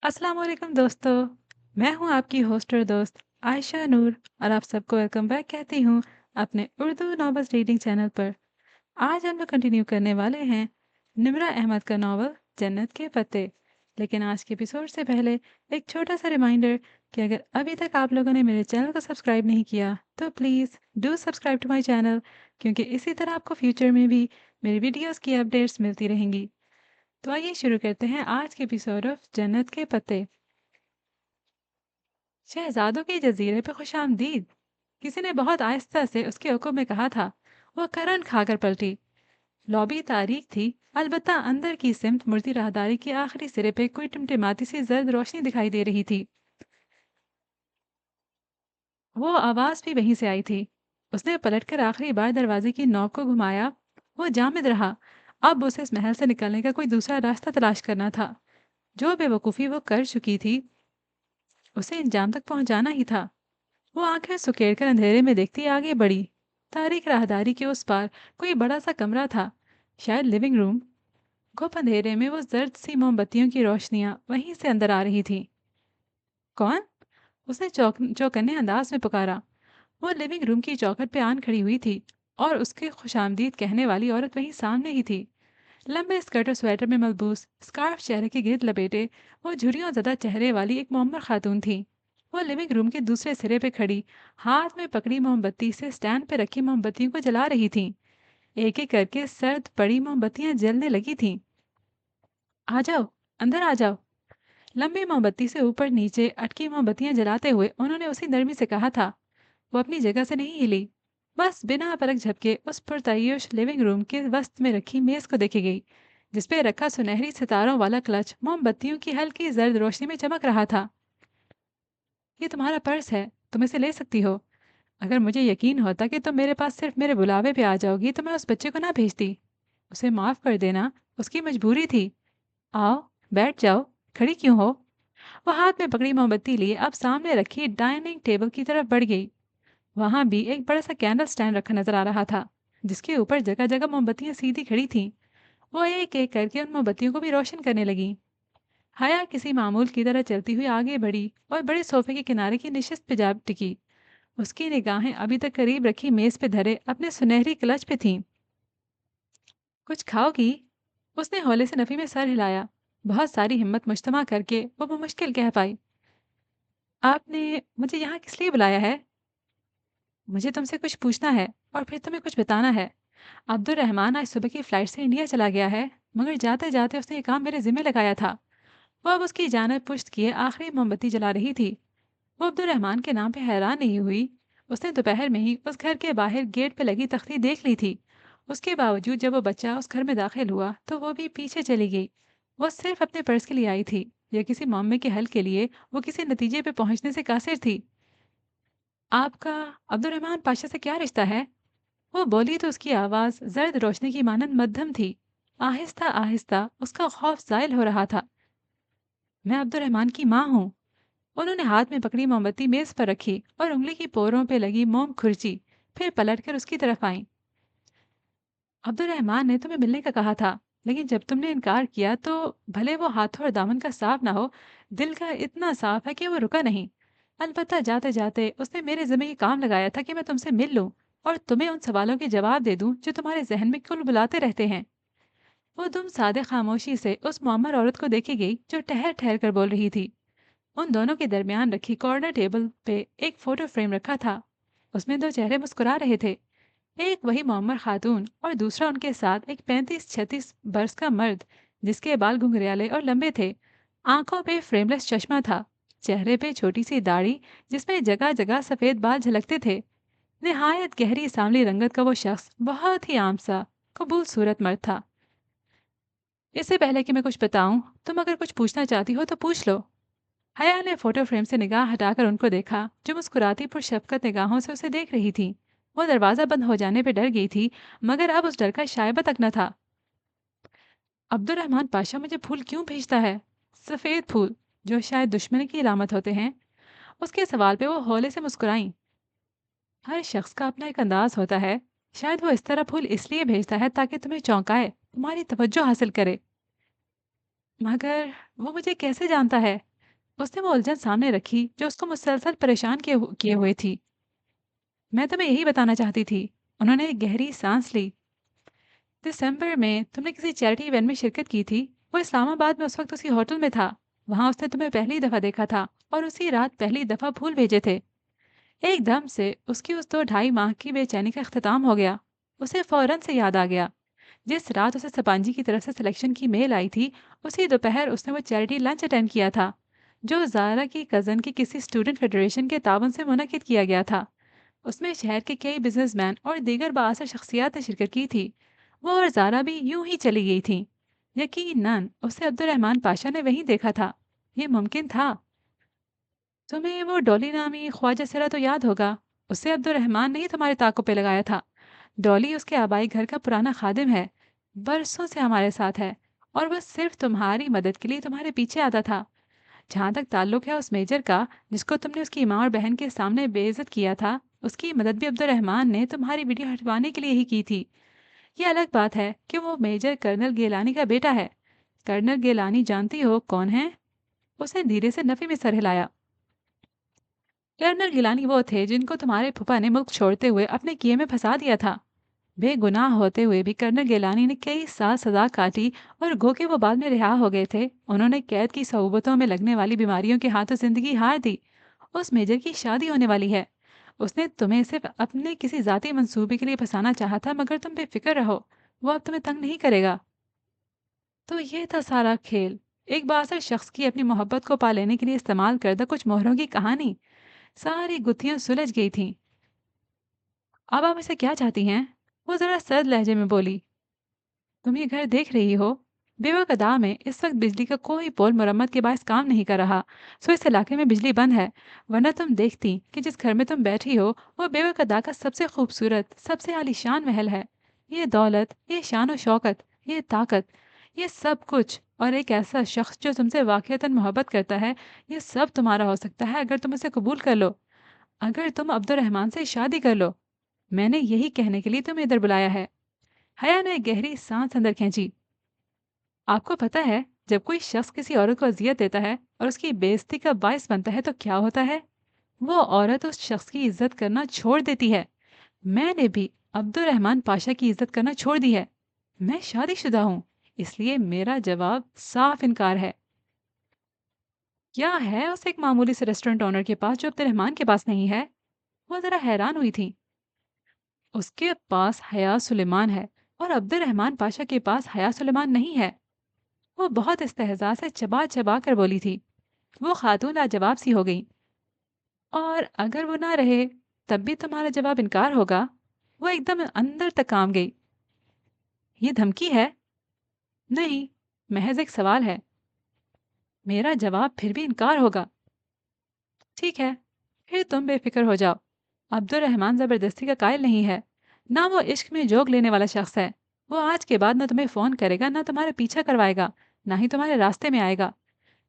अस्सलाम वालेकुम दोस्तों। मैं हूँ आपकी होस्ट और दोस्त आयशा नूर और आप सबको वेलकम बैक कहती हूँ अपने उर्दू नॉवेल्स रीडिंग चैनल पर। आज हम लोग कंटिन्यू करने वाले हैं निम्रा अहमद का नॉवल जन्नत के पत्ते। लेकिन आज के एपिसोड से पहले एक छोटा सा रिमाइंडर कि अगर अभी तक आप लोगों ने मेरे चैनल को सब्सक्राइब नहीं किया तो please do subscribe to my channel, क्योंकि इसी तरह आपको फ्यूचर में भी मेरी वीडियोस की अपडेट्स मिलती रहेंगी। तो आइए शुरू करते हैं आज के एपिसोड ऑफ जन्नत के पत्ते। शहजादों के जजीरे पे खुश आमदीद, किसी ने बहुत आहिस्ता से उसके हुक्म में कहा था। वह करन खाकर पलटी। लॉबी तारीख थी, अलबत्ता अंदर की सिमत मुड़ती राहदारी के आखिरी सिरे पे कोई टिमटिमाती सी जर्द रोशनी दिखाई दे रही थी। वो आवाज भी वहीं से आई थी। उसने पलटकर आखिरी बार दरवाजे की नोक को घुमाया। वो जामिद रहा। अब उसे इस महल से निकलने का कोई दूसरा रास्ता तलाश करना था। जो बेवकूफ़ी वो कर चुकी थी उसे इंजाम तक पहुंचाना ही था। वो आंखें सुकेड़कर अंधेरे में देखती आगे बढ़ी। तारीख राहदारी के उस पार कोई बड़ा सा कमरा था, शायद लिविंग रूम। घुप अंधेरे में वो जर्द सी मोमबत्तियों की रोशनियां वहीं से अंदर आ रही थी। कौन? उसने चौकन्ने अंदाज में पुकारा। वो लिविंग रूम की चौखट पे आन खड़ी हुई थी और उसके खुशामदीद कहने वाली औरत वहीं सामने ही थी। लंबे स्कर्ट और स्वेटर में मलबूस स्कार्फ चेहरे के गिर्द लपेटे, वो झुर्रियों ज़्यादा चेहरे वाली एक मोमर खातून थी। वो लिविंग रूम के दूसरे सिरे पे खड़ी, हाथ में पकड़ी मोमबत्ती से स्टैंड पे रखी मोमबत्तियों को जला रही थी। एक एक करके सर्द पड़ी मोमबत्तियां जलने लगी थीं। आ जाओ, अंदर आ जाओ। लंबी मोमबत्ती से ऊपर नीचे अटकी मोमबत्तियां जलाते हुए उन्होंने उसी नरमी से कहा था। वो अपनी जगह से नहीं हिली, बस बिना पलक झपके उस पुरतय्युश लिविंग रूम के वस्त में रखी मेज को देखे गई, जिसपे रखा सुनहरी सितारों वाला क्लच मोमबत्तियों की हल्की जर्द रोशनी में चमक रहा था। ये तुम्हारा पर्स है, तुम इसे ले सकती हो। अगर मुझे यकीन होता कि तुम मेरे पास सिर्फ मेरे बुलावे पे आ जाओगी तो मैं उस बच्चे को ना भेजती। उसे माफ कर देना, उसकी मजबूरी थी। आओ, बैठ जाओ, खड़ी क्यों हो? वो हाथ में पकड़ी मोमबत्ती लिए अब सामने रखी डाइनिंग टेबल की तरफ बढ़ गई। वहां भी एक बड़ा सा कैंडल स्टैंड रखा नजर आ रहा था, जिसके ऊपर जगह जगह मोमबत्तियां सीधी खड़ी थीं। वो एक एक करके उन मोमबत्तियों को भी रोशन करने लगी। हया किसी मामूल की तरह चलती हुई आगे बढ़ी और बड़े सोफे के किनारे की निशिस्त पे जा टिकी। उसकी निगाहें अभी तक करीब रखी मेज पे धरे अपने सुनहरी क्लच पे थीं। कुछ खाओगी? उसने हौले से नफी में सर हिलाया। बहुत सारी हिम्मत मुश्तमा करके वो मुश्किल कह पाई। आपने मुझे यहाँ किस लिए बुलाया है? मुझे तुमसे कुछ पूछना है और फिर तुम्हें कुछ बताना है। अब्दुल रहमान आज सुबह की फ्लाइट से इंडिया चला गया है, मगर जाते जाते उसने ये काम मेरे जिम्मे लगाया था। वो अब उसकी जानब पुश्त किए आखिरी मोमबत्ती जला रही थी। वो अब्दुल रहमान के नाम पे हैरान नहीं हुई। उसने दोपहर में ही उस घर के बाहर गेट पे लगी तख्ती देख ली थी। उसके बावजूद जब वो बच्चा उस घर में दाखिल हुआ तो वो भी पीछे चली गई। वो सिर्फ अपने पर्स के लिए आई थी या किसी मामले के हल के लिए वो किसी नतीजे पे पहुंचने से कासिर थी। आपका अब्दुल रहमान पाशा से क्या रिश्ता है? वो बोली तो उसकी आवाज़ जर्द रोशनी की मानंद मध्यम थी। आहिस्ता आहिस्ता उसका खौफ ज़ायल हो रहा था। मैं अब्दुल रहमान की माँ हूँ। उन्होंने हाथ में पकड़ी मोमबत्ती मेज पर रखी और उंगली की पोरों पे लगी मोम खुरची, फिर पलटकर उसकी तरफ आई। अब्दुल रहमान ने तुम्हें मिलने का कहा था, लेकिन जब तुमने इनकार किया तो भले वो हाथों और दामन का साफ ना हो, दिल का इतना साफ है कि वो रुका नहीं। अलबत्ता जाते जाते उसने मेरे ज़िम्मे ये काम लगाया था कि मैं तुमसे मिल लूं और तुम्हें उन सवालों के जवाब दे दूं जो तुम्हारे जहन में कुल बुलाते रहते हैं। वो दुम सादे खामोशी से उस मुअम्मर औरत को देखे गई जो ठहर ठहर कर बोल रही थी। उन दोनों के दरमियान रखी कॉर्नर टेबल पे एक फोटो फ्रेम रखा था। उसमें दो चेहरे मुस्कुरा रहे थे। एक वही मुअम्मर खातून और दूसरा उनके साथ एक 35-36 बरस का मर्द, जिसके बाल घुंघरियाले और लंबे थे। आंखों पे फ्रेमलेस चश्मा था, चेहरे पे छोटी सी दाढ़ी जिसमें जगह जगह सफेद बाल झलकते थे। निहायत गहरी सांवली रंगत का वो शख्स बहुत ही आम सा कबूल सूरत मर्द था। इससे पहले कि मैं कुछ बताऊं, तुम अगर कुछ पूछना चाहती हो तो पूछ लो। हया ने फोटो फ्रेम से निगाह हटाकर उनको देखा, जो मुस्कुराती पुरशफकत निगाहों से उसे देख रही थी। वो दरवाजा बंद हो जाने पर डर गई थी, मगर अब उस डर का शायबा तक न था। अब्दुल रहमान पाशा मुझे फूल क्यों भेजता है? सफ़ेद फूल, जो शायद दुश्मनी की अलामत होते हैं। उसके सवाल पे वो हौले से मुस्कुराई। हर शख्स का अपना एक अंदाज होता है। शायद वो इस तरह फूल इसलिए भेजता है ताकि तुम्हें चौंकाए, तुम्हारी तवज्जो हासिल करे। मगर वो मुझे कैसे जानता है? اس نے وہ الجھن سامنے رکھی جو اس کو مسلسل پریشان کیے ہوئے تھی۔ میں تمہیں یہی بتانا چاہتی تھی۔ انہوں نے ایک گہری سانس لی۔ دسمبر میں تم نے کسی چیریٹی ایونٹ میں شرکت کی تھی۔ وہ اسلام آباد میں اس وقت اسی ہوٹل میں تھا۔ وہاں اس نے تمہیں پہلی دفعہ دیکھا تھا اور اسی رات پہلی دفعہ پھول بھیجے تھے۔ ایک دم سے اس کی اس 2 ڈھائی ماہ کی بے چینی کا اختتام ہو گیا۔ اسے فوراً سے یاد آ گیا جس رات اسے سپانجی کی طرف سے سلیکشن کی میل آئی تھی، اسی دوپہر اس نے وہ چیریٹی لنچ اٹینڈ کیا تھا جو زارا کی کزن کی کسی اسٹوڈنٹ فیڈریشن کے تعاون سے منعقد کیا گیا تھا۔ اس میں شہر کے کئی بزنس مین اور دیگر بااثر شخصیات نے شرکت کی تھی۔ وہ اور زارا بھی یوں ہی چلی گئی تھیں۔ یقیناً اسے عبد الرحمن پاشا نے وہیں دیکھا تھا۔ یہ ممکن تھا۔ تمہیں وہ ڈولی نامی خواجہ سرا تو یاد ہوگا۔ اسے عبد الرحمن نے ہی تمہارے طاقوں پہ لگایا تھا۔ ڈولی اس کے آبائی گھر کا پرانا خادم ہے، برسوں سے ہمارے ساتھ ہے، اور وہ صرف تمہاری مدد کے لیے تمہارے پیچھے آتا تھا۔ جہاں تک تعلق ہے اس میجر کا جس کو تم نے اس کی ماں اور بہن کے سامنے بے عزت کیا تھا، اس کی مدد بھی عبد الرحمن نے تمہاری ویڈیو ہٹوانے کے لیے ہی کی تھی۔ یہ الگ بات ہے کہ وہ میجر کرنل گیلانی کا بیٹا ہے۔ کرنل گیلانی جانتی ہو کون ہے؟ اس نے دھیرے سے نفی میں سر ہلایا۔ کرنل گیلانی وہ تھے جن کو تمہارے پھپھا نے ملک چھوڑتے ہوئے اپنے کیے میں پھنسا دیا تھا۔ بے گناہ ہوتے ہوئے بھی کرنل گیلانی نے کئی سال سزا کاٹی، اور گو کہ وہ بعد میں رہا ہو گئے تھے، انہوں نے قید کی صعوبتوں میں لگنے والی بیماریوں کے ہاتھوں زندگی ہار دی۔ اس میجر کی شادی ہونے والی ہے۔ اس نے تمہیں صرف اپنے کسی ذاتی منصوبے کے لیے پھنسانا چاہا تھا، مگر تم بے فکر رہو، وہ اب تمہیں تنگ نہیں کرے گا۔ تو یہ تھا سارا کھیل، ایک بااثر شخص کی اپنی محبت کو پا لینے کے لیے استعمال کردہ کچھ مہروں کی کہانی۔ ساری گتھیاں سلجھ گئی تھیں۔ اب آپ اسے کیا چاہتی ہیں؟ وہ ذرا سرد لہجے میں بولی۔ تم یہ گھر دیکھ رہی ہو؟ بیوک ادا میں اس وقت بجلی کا کوئی پول مرمت کے باعث کام نہیں کر رہا، سو اس علاقے میں بجلی بند ہے، ورنہ تم دیکھتی کہ جس گھر میں تم بیٹھی ہو وہ بیوک ادا کا سب سے خوبصورت، سب سے عالی شان محل ہے۔ یہ دولت، یہ شان و شوکت، یہ طاقت، یہ سب کچھ، اور ایک ایسا شخص جو تم سے واقعتاً محبت کرتا ہے، یہ سب تمہارا ہو سکتا ہے اگر تم اسے قبول کر لو، اگر تم عبد الرحمن سے شادی کر لو۔ میں نے یہی کہنے کے لیے تمہیں ادھر بلایا ہے۔ حیا نے گہری سانس اندر کھینچی۔ آپ کو پتہ ہے جب کوئی شخص کسی عورت کو اذیت دیتا ہے اور اس کی بے عزتی کا باعث بنتا ہے تو کیا ہوتا ہے؟ وہ عورت اس شخص کی عزت کرنا چھوڑ دیتی ہے۔ میں نے بھی عبد الرحمن پاشا کی عزت کرنا چھوڑ دی ہے۔ میں شادی شدہ ہوں، اس لیے میرا جواب صاف انکار ہے۔ کیا ہے اس ایک معمولی سے ریسٹورنٹ اونر کے پاس جو عبد الرحمن کے پاس نہیں ہے؟ وہ ذرا حیران ہوئی تھی۔ اس کے پاس حیا سلیمان ہے اور عبد الرحمن پاشا کے پاس حیا سلیمان نہیں ہے۔ وہ بہت استہزا سے چبا چبا کر بولی تھی۔ وہ خاتون لاجواب سی ہو گئی۔ اور اگر وہ نہ رہے تب بھی تمہارا جواب انکار ہوگا؟ وہ ایک دم اندر تک کام گئی۔ یہ دھمکی ہے؟ نہیں، محض ایک سوال ہے۔ میرا جواب پھر بھی انکار ہوگا۔ ٹھیک ہے، پھر تم بے فکر ہو جاؤ۔ عبد الرحمن زبردستی کا قائل نہیں ہے، نہ وہ عشق میں جوگ لینے والا شخص ہے۔ وہ آج کے بعد نہ تمہیں فون کرے گا، نہ تمہارا پیچھا کروائے گا، نہ ہی تمہارے راستے میں آئے گا۔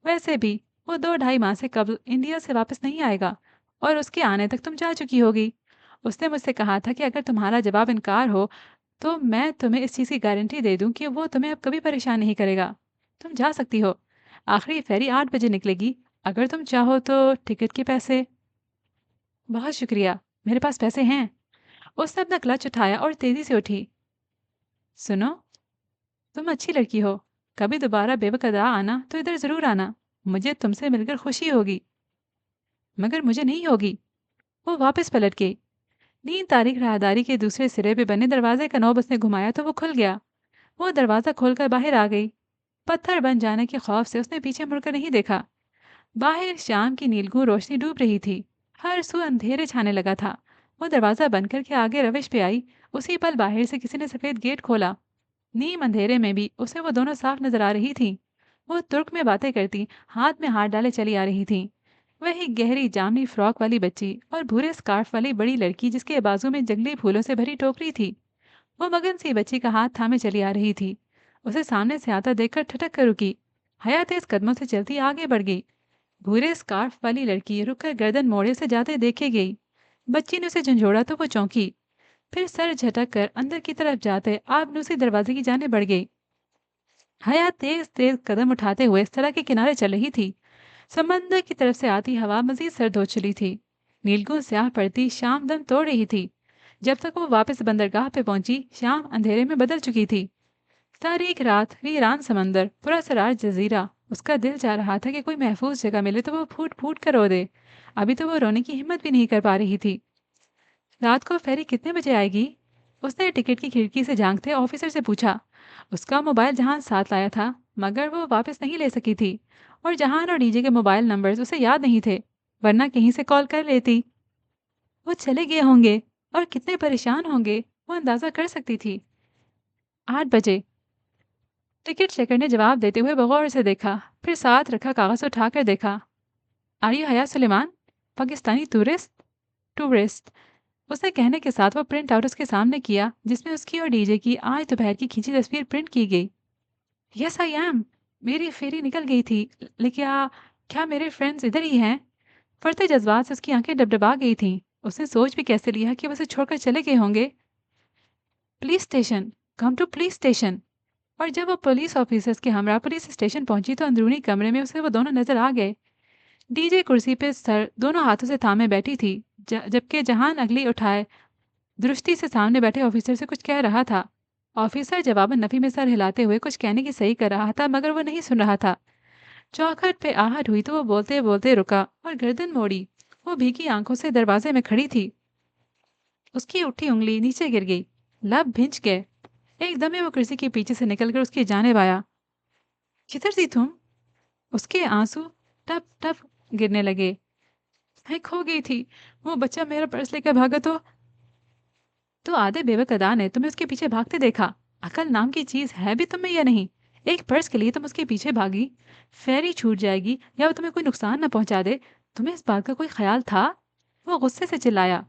ویسے بھی وہ 2 ڈھائی ماہ سے قبل انڈیا سے واپس نہیں آئے گا، اور اس کے آنے تک تم جا چکی ہوگی۔ اس نے مجھ سے کہا تھا کہ اگر تمہارا جواب انکار ہو تو میں تمہیں اس چیز کی گارنٹی دے دوں کہ وہ تمہیں اب کبھی پریشان نہیں کرے گا۔ تم جا سکتی ہو۔ آخری فیری 8 بجے نکلے گی۔ اگر تم چاہو تو ٹکٹ کے پیسے… بہت شکریہ، میرے پاس پیسے ہیں۔ اس نے اپنا کلچ اٹھایا اور تیزی سے اٹھی۔ سنو، تم اچھی لڑکی ہو، کبھی دوبارہ بے وقدا آنا تو ادھر ضرور آنا، مجھے تم سے مل کر خوشی ہوگی۔ مگر مجھے نہیں ہوگی۔ وہ واپس پلٹ گئی۔ نیند تاریخ راہداری کے دوسرے سرے پہ بنے دروازے کا نوب اس نے گھمایا تو وہ کھل گیا۔ وہ دروازہ کھول کر باہر آ گئی۔ پتھر بن جانے کے خوف سے اس نے پیچھے مڑ کر نہیں دیکھا۔ باہر شام کی نیلگوں روشنی ڈوب رہی تھی، ہر سو اندھیرے چھانے لگا تھا۔ وہ دروازہ بند کر کے آگے روش پہ آئی۔ اسی پل باہر سے کسی نے سفید گیٹ کھولا۔ نیم اندھیرے میں بھی اسے وہ دونوں صاف نظر آ رہی تھیں۔ وہ ترک میں باتیں کرتی، ہاتھ میں ہاتھ ڈالے چلی آ رہی تھیں۔ وہی گہری جامنی فراک والی بچی اور بھورے اسکارف والی بڑی لڑکی جس کے بازو میں جنگلی پھولوں سے بھری ٹوکری تھی۔ وہ مگن سی بچی کا ہاتھ تھامے چلی آ رہی تھی۔ اسے سامنے سے آتا دیکھ کر ٹھٹک کر رکی۔ حیا تیز قدموں سے چلتی آگے بڑھ گئی۔ بھورے اسکارف والی لڑکی رک کر گردن موڑے سے جاتے دیکھے گئی۔ بچی نے اسے جھنجھوڑا تو وہ چونکی، پھر سر جھٹک کر اندر کی طرف جاتے آپ نوسی دروازے کی جانب بڑھ گئی۔ حیا تیز تیز قدم اٹھاتے ہوئے سڑک کے کنارے چل رہی تھی۔ समंदर की तरफ से आती हवा मजीद सर्द हो चली थी। नीलगुण स्याह पड़ती शाम दम तोड़ रही थी। जब तक वो वापस बंदरगाह पे पहुंची, शाम अंधेरे में बदल चुकी थी। तारीख रात, वीरान समंदर, पूरा सरार जजीरा। उसका दिल चाह रहा था कि कोई महफूज जगह मिले तो वो फूट फूट कर रो दे। अभी तो वो रोने की हिम्मत भी नहीं कर पा रही थी। रात को फेरी कितने बजे आएगी? उसने टिकट की खिड़की से झांकते ऑफिसर से पूछा। उसका मोबाइल जहां साथ लाया था, मगर वो वापस नहीं ले सकी थी। और जहान और डीजे के मोबाइल नंबर्स उसे याद नहीं थे, वरना कहीं से कॉल कर लेती। वो चले गए होंगे और कितने परेशान होंगे, वो अंदाजा कर सकती थी। 8 बजे। टिकट चेकर ने जवाब देते हुए बगौर से देखा, फिर साथ रखा कागज उठाकर देखा। आर यू हया सुलेमान, पाकिस्तानी टूरिस्ट? टूरिस्ट, उसने कहने के साथ वो प्रिंट आउट उसके सामने किया, जिसमें उसकी और डीजे की आज दोपहर की खींची तस्वीर प्रिंट की गई। Yes I am. मेरी फेरी निकल गई थी, लेकिन क्या मेरे फ्रेंड्स इधर ही हैं? फटते जज्बात से उसकी आंखें डबडबा गई थीं। उसने सोच भी कैसे लिया कि वो उसे छोड़कर चले गए होंगे। Police station, come to police station. और जब वो पुलिस ऑफिसर्स के हमरा पुलिस स्टेशन पहुंची तो अंदरूनी कमरे में उसे वो दोनों नजर आ गए। डीजे कुर्सी पे सर दोनों हाथों से थामे बैठी थी, जबकि जहान अगली उठाए दृष्टि से सामने बैठे ऑफिसर से कुछ कह रहा था। ऑफिसर जवाबन नफी में सर हिलाते हुए कुछ कहने की सही कर रहा था, मगर वो नहीं सुन रहा था। चौखट पे आहट हुई तो वो बोलते बोलते रुका और गर्दन मोड़ी। वो भीगी आंखों से दरवाजे में खड़ी थी। उसकी उठी उंगली नीचे गिर गई। लब भिंच गए। एकदम ही वो कुर्सी के पीछे से निकलकर उसकी जानिब आया। किधर थी तुम? उसके आंसू टप टप गिरने लगे। मैं खो गई थी। वो बच्चा मेरा पर्स लेकर भागा तो आधे बेवक अदा ने तुम्हें उसके पीछे भागते देखा। अकल नाम की चीज है भी तुम्हें या नहीं? एक पर्स के लिए तुम उसके पीछे भागी। फेरी छूट जाएगी या वो तुम्हें कोई नुकसान न पहुंचा दे, तुम्हें इस बात का कोई ख्याल था? वो गुस्से से चिल्लाया।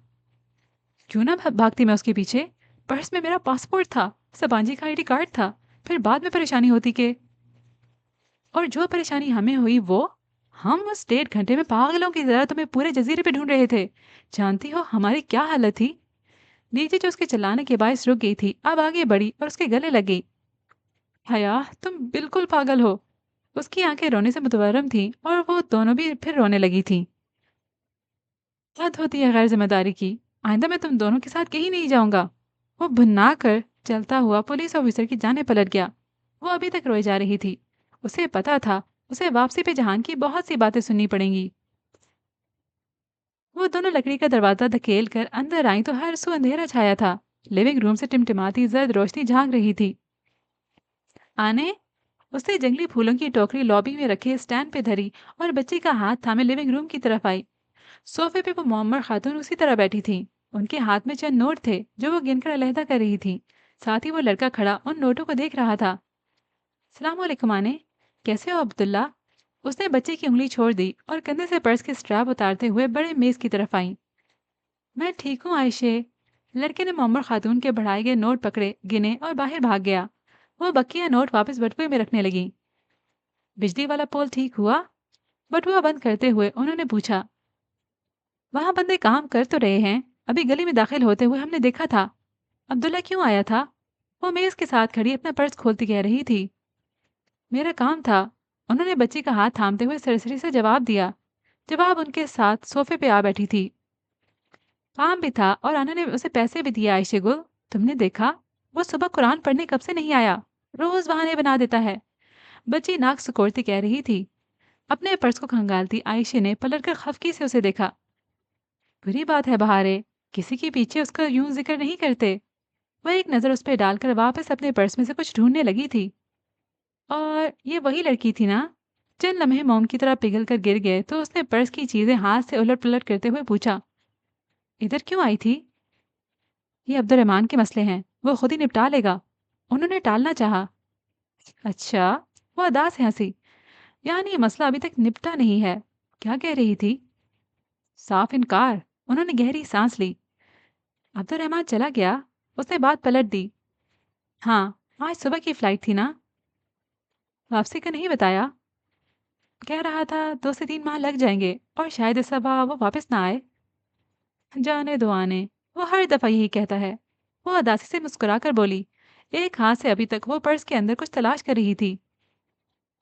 क्यों ना भागती मैं उसके पीछे? पर्स में मेरा पासपोर्ट था, सबांजी का आईडी कार्ड था। फिर बाद में परेशानी होती के। और जो परेशानी हमें हुई वो, हम उस 1.5 घंटे में पागलों की तरह तुम्हें पूरे जजीरे पे ढूंढ रहे थे। जानती हो हमारी क्या हालत थी? नीचे जो उसके चिल्लाने के बायस रुक गई थी, अब आगे बढ़ी और उसके गले लग गई। हया, तुम बिल्कुल पागल हो। उसकी आंखें रोने से मुतवरम थीं और वो दोनों भी फिर रोने लगी थीं। हद होती है गैर जिम्मेदारी की। आइंदा मैं तुम दोनों के साथ कहीं नहीं जाऊंगा। वो भुन्ना कर चलता हुआ पुलिस ऑफिसर की जाने पलट गया। वो अभी तक रोई जा रही थी। उसे पता था उसे वापसी पे जहान की बहुत सी बातें सुननी पड़ेंगी। वो दोनों लकड़ी का दरवाजा धकेल कर अंदर आई तो हर सू अंधेरा छाया था। लिविंग रूम से टिमटिमाती जर्द रोशनी झांक रही थी। आने। उसने जंगली फूलों की टोकरी लॉबी में रखे स्टैंड पे धरी और बच्चे का हाथ थामे लिविंग रूम की तरफ आई। सोफे पे वो मोहम्मद खातून उसी तरह बैठी थी। उनके हाथ में चंद नोट थे जो वो गिनकर अलहदा कर रही थी। साथ ही वो लड़का खड़ा उन नोटों को देख रहा था। सलाम वालेकुम आने। कैसे हो अब्दुल्ला? उसने बच्चे की उंगली छोड़ दी और कंधे से पर्स के स्ट्रैप उतारते हुए बड़े मेज की तरफ आई। मैं ठीक हूँ आयशे। लड़के ने मोहम्मद खातून के बढ़ाए गए नोट पकड़े, गिने और बाहर भाग गया। वो बकिया नोट वापस बटुए में रखने लगी। बिजली वाला पोल ठीक हुआ? बटुआ बंद करते हुए उन्होंने पूछा। वहां बंदे काम कर तो रहे हैं, अभी गली में दाखिल होते हुए हमने देखा था। अब्दुल्ला क्यों आया था? वो मेज के साथ खड़ी अपना पर्स खोलती कह रही थी। मेरा काम था। उन्होंने बच्ची का हाथ थामते हुए सरसरी से जवाब दिया। जवाब उनके साथ सोफे पे आ बैठी थी। काम भी था और अना ने उसे पैसे भी दिए। आयशे गुल, तुमने देखा? वो सुबह कुरान पढ़ने कब से नहीं आया। रोज बहाने बना देता है। बच्ची नाक सिकोड़ती कह रही थी। अपने पर्स को खंगालती आयशे ने पलटकर खफकी से उसे देखा। बुरी बात है बहारे, किसी के पीछे उसका यूं जिक्र नहीं करते। वह एक नज़र उस पर डालकर वापस अपने पर्स में से कुछ ढूंढने लगी थी। और ये वही लड़की थी ना? चंद लम्हे मोम की तरह पिघल कर गिर गए तो उसने पर्स की चीजें हाथ से उलट पुलट करते हुए पूछा। इधर क्यों आई थी? ये अब्दुलरहमान के मसले हैं, वो खुद ही निपटा लेगा। उन्होंने टालना चाहा। अच्छा। वो अदा से हंसी। यानी ये मसला अभी तक निपटा नहीं है? क्या कह रही थी? साफ इनकार। उन्होंने गहरी सांस ली। अब्दुलरहमान चला गया? उसने बात पलट दी। हाँ, आज सुबह की फ्लाइट थी ना? वापसी का नहीं बताया? कह रहा था 2 से 3 माह लग जाएंगे और शायद इस दफा वो वापस ना आए। जाने दो आने। वो हर दफा यही कहता है। वो उदासी से मुस्कुराकर बोली। एक हाथ से अभी तक वो पर्स के अंदर कुछ तलाश कर रही थी।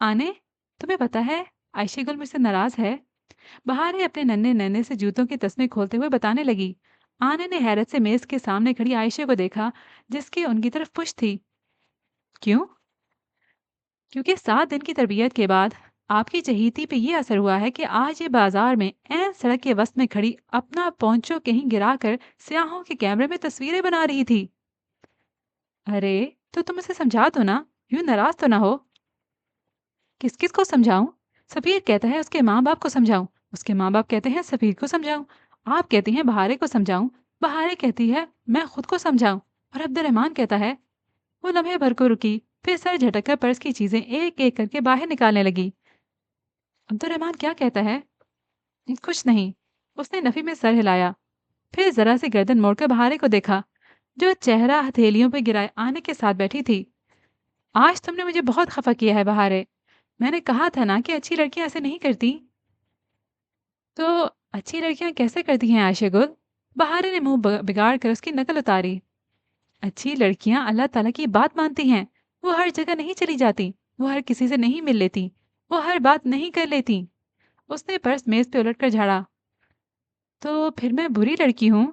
आने, तुम्हें पता है आयशा गुल मुझसे नाराज है? बहारें अपने नन्हे नन्हे से जूतों के तस्मे खोलते हुए बताने लगी। आने ने हैरत से मेज के सामने खड़ी आयशा को देखा, जिसकी उनकी तरफ पुश थी। क्यों? क्योंकि 7 दिन की तरबियत के बाद आपकी चहीती पे ये असर हुआ है कि आज ये बाजार में ऐन सड़क के वस्त में खड़ी अपना पोंचो कहीं गिराकर स्याहों के कैमरे में तस्वीरें बना रही थी। अरे, तो तुम उसे समझा दो ना, यूं नाराज तो ना हो। किस किस को समझाऊं? सफीर कहता है उसके माँ बाप को समझाऊं, उसके माँ बाप कहते हैं सफीर को समझाऊं, आप कहती हैं बहारे को समझाऊं, बहारे कहती है मैं खुद को समझाऊं, और अब्दुलरहमान कहता है। वो लम्हे भर को रुकी, फिर सर झटक कर पर्स की चीजें एक एक करके बाहर निकालने लगी। अब्दुलरहमान क्या कहता है? कुछ नहीं। उसने नफी में सर हिलाया, फिर जरा सी गर्दन मोड़कर बहारे को देखा, जो चेहरा हथेलियों पर गिराए आने के साथ बैठी थी। आज तुमने मुझे बहुत खफा किया है बहारे। मैंने कहा था ना कि अच्छी लड़कियां ऐसे नहीं करती। तो अच्छी लड़कियां कैसे करती हैं आयशा गुल? बहारे ने मुंह बिगाड़ कर उसकी नकल उतारी। अच्छी लड़कियां अल्लाह ताला की बात मानती हैं। वो हर जगह नहीं चली जाती, वो हर किसी से नहीं मिल लेती, वो हर बात नहीं कर लेती। उसने पर्स मेज पे उलट कर झाड़ा। तो फिर मैं बुरी लड़की हूँ?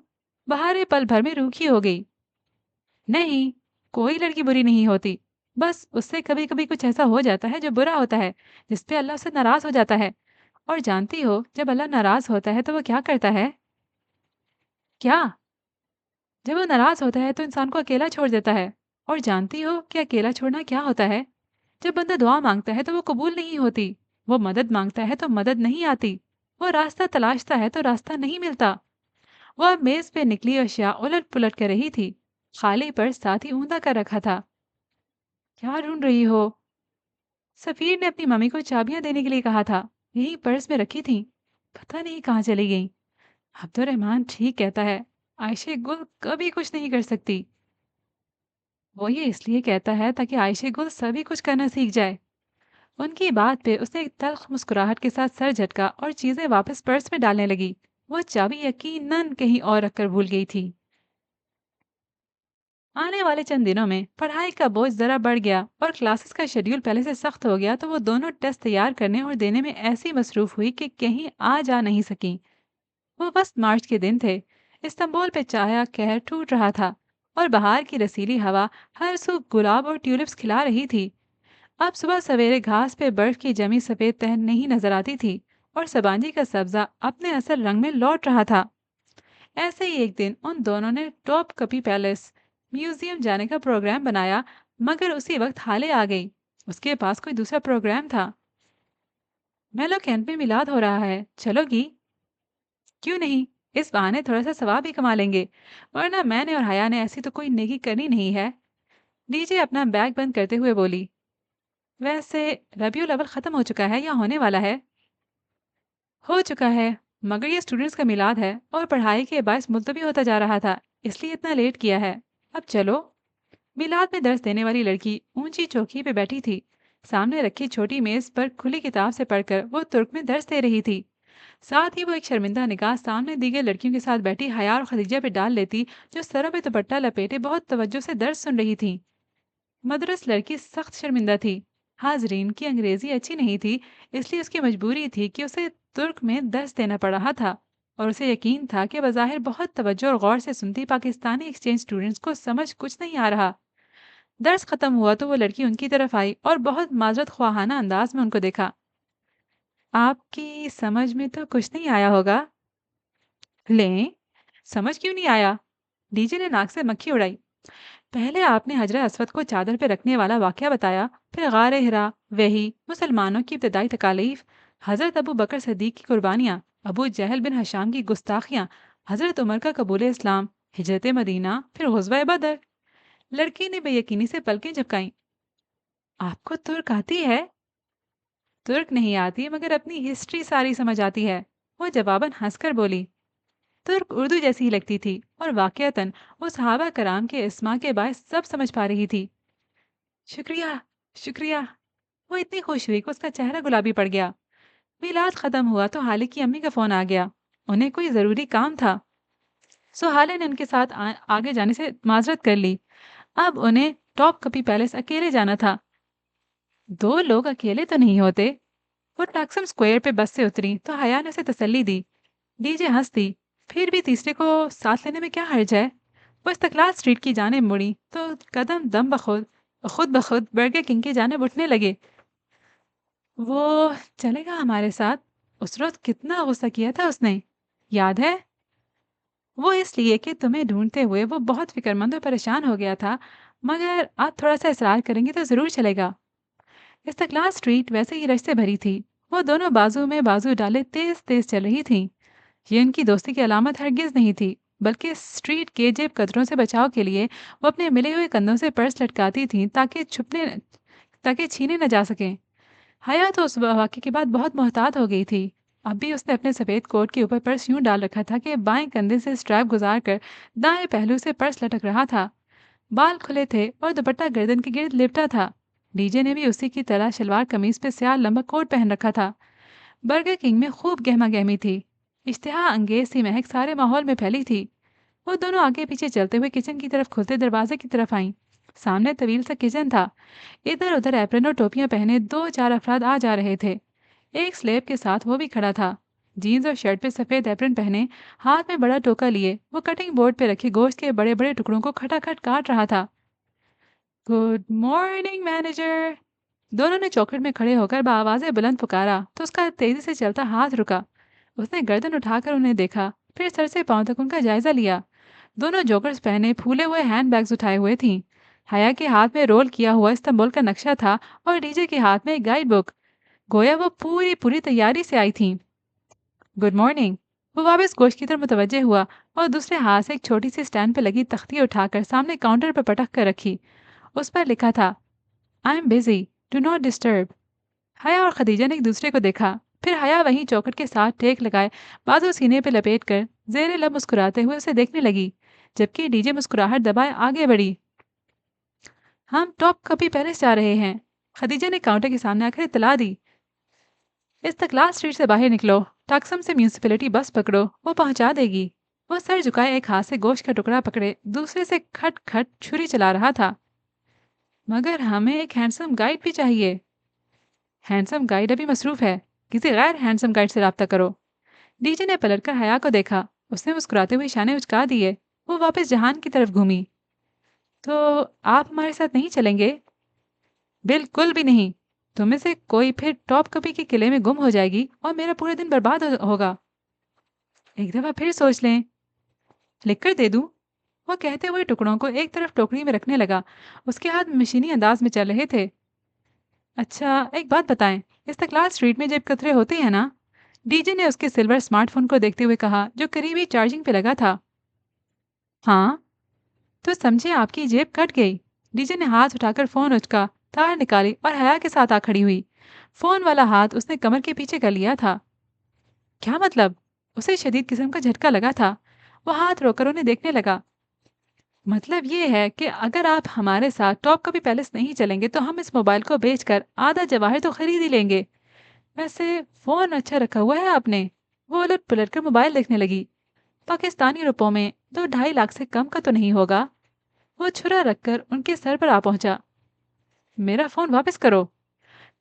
बहारे पल भर में रूखी हो गई। नहीं, कोई लड़की बुरी नहीं होती। बस उससे कभी कभी कुछ ऐसा हो जाता है जो बुरा होता है, जिसपे अल्लाह से नाराज हो जाता है। और जानती हो, जब अल्लाह नाराज होता है तो वो क्या करता है? क्या? जब वो नाराज होता है तो इंसान को अकेला छोड़ देता है। और जानती हो कि अकेला छोड़ना क्या होता है? जब बंदा दुआ मांगता है तो वो कबूल नहीं होती, वो मदद मांगता है तो मदद नहीं आती, वो रास्ता तलाशता है तो रास्ता नहीं मिलता। वो अब मेज पे निकली अशिया उलट पुलट कर रही थी, खाली पर साथ ही ऊंधा कर रखा था। क्या ढूंढ रही हो? सफीर ने अपनी मम्मी को चाबियां देने के लिए कहा था, यही पर्स में रखी थी, पता नहीं कहाँ चली गई। अब्दुलरहमान ठीक कहता है, आयशा गुल कभी कुछ नहीं कर सकती। वो ये इसलिए कहता है ताकि आयशा गुल सभी कुछ करना सीख जाए। उनकी बात पे उसने एक तल्ख मुस्कुराहट के साथ सर झटका और चीजें वापस पर्स में डालने लगी। वो चाबी यकीनन कहीं और रखकर भूल गई थी। आने वाले चंद दिनों में पढ़ाई का बोझ जरा बढ़ गया और क्लासेस का शेड्यूल पहले से सख्त हो गया, तो वो दोनों टेस्ट तैयार करने और देने में ऐसी मसरूफ हुई कि कहीं आ जा नहीं सकी। वो बस मार्च के दिन थे। इस्तांबुल पे चाया कहर टूट रहा था और बाहर की रसीली हवा हर सू गुलाब और ट्यूलिप्स खिला रही थी। अब सुबह सवेरे घास पे बर्फ की जमी सफेद तह नहीं नजर आती थी और सबांजी का सब्जा अपने असल रंग में लौट रहा था। ऐसे ही एक दिन उन दोनों ने टॉप कपी पैलेस म्यूजियम जाने का प्रोग्राम बनाया, मगर उसी वक्त हाले आ गई। उसके पास कोई दूसरा प्रोग्राम था। मेलो कैंप में मिलाद हो रहा है, चलोगी? क्यों नहीं, इस बहाने थोड़ा सा सवाब भी कमा लेंगे, वरना मैंने और हया ने ऐसी तो कोई नेकी करनी नहीं है। डीजे अपना बैग बंद करते हुए बोली। वैसे रबियुल अव्वल खत्म हो चुका है या होने वाला है? हो चुका है, मगर ये स्टूडेंट्स का मिलाद है और पढ़ाई के बायस मुलतवी होता जा रहा था, इसलिए इतना लेट किया है। अब चलो। मिलाद में दर्स देने वाली लड़की ऊंची चौकी पे बैठी थी। सामने रखी छोटी मेज पर खुली किताब से पढ़कर वो तुर्क में दर्स दे रही थी। साथ ही वो एक शर्मिंदा निगाह सामने दी गई लड़कियों के साथ बैठी हया और खदीजा पे डाल लेती, जो सरों पे दुपट्टा लपेटे बहुत तवज्जो से दर्स सुन रही थी। मदरस लड़की सख्त शर्मिंदा थी। हाजरीन की अंग्रेजी अच्छी नहीं थी, इसलिए उसकी मजबूरी थी कि उसे तुर्क में दर्स देना पड़ रहा था, और उसे यकीन था कि बज़ाहिर बहुत तवज्जो और गौर से सुनती पाकिस्तानी एक्सचेंज स्टूडेंट्स को समझ कुछ नहीं आ रहा। दर्स खत्म हुआ तो वो लड़की उनकी तरफ आई और बहुत माजरत ख्वाहाना अंदाज में उनको देखा। आपकी समझ में तो कुछ नहीं आया होगा। लें, समझ क्यों नहीं आया? डीजे ने नाक से मक्खी उड़ाई। पहले आपने हजरत अस्वद को चादर पे रखने वाला वाकया बताया, फिर गारे हिरा, वही, मुसलमानों की इब्तदाई तकालीफ, हजरत अबू बकर सदीक की कुर्बानियाँ, अबू जहल बिन हशाम की गुस्ताखियाँ, हजरत उमर का कबूल इस्लाम, हिजरत मदीना, फिर गुज़वा बदर। लड़की ने बेयकीनी से पलकें झपकाईं। आपको तुर्क आती है? तुर्क नहीं आती, मगर अपनी हिस्ट्री सारी समझ आती है। वो जवाबन हंसकर बोली। तुर्क उर्दू जैसी ही लगती थी और वाकयातन वो सहाबा कराम के इस्मा के बायस सब समझ पा रही थी। शुक्रिया, शुक्रिया। वो इतनी खुश हुई कि उसका चेहरा गुलाबी पड़ गया। मिलाद खत्म हुआ तो हाले की अम्मी का फोन आ गया। उन्हें कोई जरूरी काम था। सो हाले ने उनके साथ आगे जाने से माजरत कर ली। अब उन्हें टॉप कपी पैलेस अकेले जाना था। दो लोग अकेले तो नहीं होते। वो टैक्सम स्क्वायर पे बस से उतरी तो हया ने उसे तसल्ली दी। डीजे हंस दी। फिर भी तीसरे को साथ लेने में क्या हर्ज है। वो इस्तकलाल स्ट्रीट की जाने मुड़ी तो कदम दम बखुद खुद बखुद बर्गर किंग की जाने उठने लगे। वो चलेगा हमारे साथ। उस रोज कितना गुस्सा किया था उसने, याद है? वो इसलिए कि तुम्हें ढूंढते हुए वो बहुत फिक्रमंद और परेशान हो गया था। मगर आप थोड़ा सा इसरार करेंगे तो ज़रूर चलेगा। इस्तकलाल स्ट्रीट वैसे ही रश से भरी थी। वो दोनों बाजू में बाजू डाले तेज तेज चल रही थी। ये उनकी दोस्ती की अलामत हरगिज नहीं थी, बल्कि स्ट्रीट के जेब कतरों से बचाव के लिए वो अपने मिले हुए कंधों से पर्स लटकाती थीं ताकि छीने न जा सकें। हया तो उस वाक़ये के बाद बहुत मोहतात हो गई थी। अब भी उसने अपने सफ़ेद कोट के ऊपर पर्स यूं डाल रखा था कि बाएं कंधे से स्ट्रैप गुजार कर दाएं पहलू से पर्स लटक रहा था। बाल खुले थे और दुपट्टा गर्दन के गिर्द लिपटा था। डीजे ने भी उसी की तरह शलवार कमीज पे स्याह लंबा कोट पहन रखा था। बर्गर किंग में खूब गहमा गहमी थी। इश्तिहा अंगेज सी महक सारे माहौल में फैली थी। वो दोनों आगे पीछे चलते हुए किचन की तरफ खुलते दरवाजे की तरफ आईं। सामने तवील सा किचन था। इधर उधर एप्रन और टोपियां पहने दो चार अफराद आ जा रहे थे। एक स्लेब के साथ वो भी खड़ा था। जीन्स और शर्ट पे सफेद एप्रन पहने, हाथ में बड़ा टोका लिए वो कटिंग बोर्ड पे रखे गोश्त के बड़े बड़े टुकड़ों को खटाखट काट रहा था। Good morning manager. दोनों ने चौखट में खड़े होकर बआवाज़ बुलंद पुकारा तो उसका तेजी से चलता हाथ रुका। उसने गर्दन उठाकर उन्हें देखा, फिर सर से पांव तक उनका जायजा लिया। दोनों जॉगर्स पहने फूले हुए हैंड बैग्स उठाए हुए थीं। हया के हाथ में रोल किया हुआ इस्तांबुल का नक्शा था और डीजे के हाथ में एक गाइड बुक। गोया वो पूरी पूरी तैयारी से आई थी। Good morning. वो वापस गोश्त की तरफ मुतवज्जे हुआ और दूसरे हाथ से एक छोटी सी स्टैंड पे लगी तख्ती उठाकर सामने काउंटर पर पटक कर रखी। उस पर लिखा था, I am busy, do not disturb. हया और खदीजा ने एक दूसरे को देखा। फिर हया वहीं चौखट के साथ टेक लगाए बाजू सीने पे लपेट कर जेरे लब मुस्कुराते हुए उसे देखने लगी, जबकि डीजे मुस्कुराहट दबाए आगे बढ़ी। हम टॉप कॉपी पैलेस जा रहे हैं। खदीजा ने काउंटर के सामने आकर इतला दी। इस्तकलाल स्ट्रीट से बाहर निकलो, टक्सम से म्यूनिसिपैलिटी बस पकड़ो, वो पहुंचा देगी। वो सर झुकाए एक हाथ से गोश्त का टुकड़ा पकड़े दूसरे से खट खट छुरी चला रहा था। मगर हमें एक हैंडसम गाइड भी चाहिए। हैंडसम गाइड अभी मसरूफ है, किसी गैर हैंडसम गाइड से रब्ता करो। डीजे ने पलटकर हया को देखा। उसने मुस्कुराते हुए इशारे उचका दिए। वो वापस जहान की तरफ घूमी। तो आप हमारे साथ नहीं चलेंगे? बिल्कुल भी नहीं। तुम में से कोई फिर टॉप कपी के किले में गुम हो जाएगी और मेरा पूरा दिन बर्बाद होगा। एक दफा फिर सोच लें। लिख कर दे दूं? वो कहते हुए टुकड़ों को एक तरफ टोकरी में रखने लगा। उसके हाथ मशीनी अंदाज में चल रहे थे। अच्छा, एक बात बताएं, इस्तकलाल स्ट्रीट में जेब कतरे होते हैं ना? डीजे ने उसके सिल्वर स्मार्टफोन को देखते हुए कहा, जो करीबी चार्जिंग पे लगा था। हाँ। तो समझे आपकी जेब कट गई। डीजे ने हाथ उठाकर फोन उचका, तार निकाली और हया के साथ आ खड़ी हुई। फोन वाला हाथ उसने कमर के पीछे कर लिया था। क्या मतलब? उसे शदीद किस्म का झटका लगा था। वो हाथ रोकर उन्हें देखने लगा। मतलब ये है कि अगर आप हमारे साथ टॉप कभी पैलेस नहीं चलेंगे तो हम इस मोबाइल को बेचकर आधा जवाहर तो खरीद ही लेंगे। वैसे फोन अच्छा रखा हुआ है आपने। वो उलट पुलट कर मोबाइल देखने लगी। पाकिस्तानी रुपयों में 2-2.5 लाख से कम का तो नहीं होगा। वो छुरा रखकर उनके सर पर आ पहुंचा। मेरा फोन वापस करो।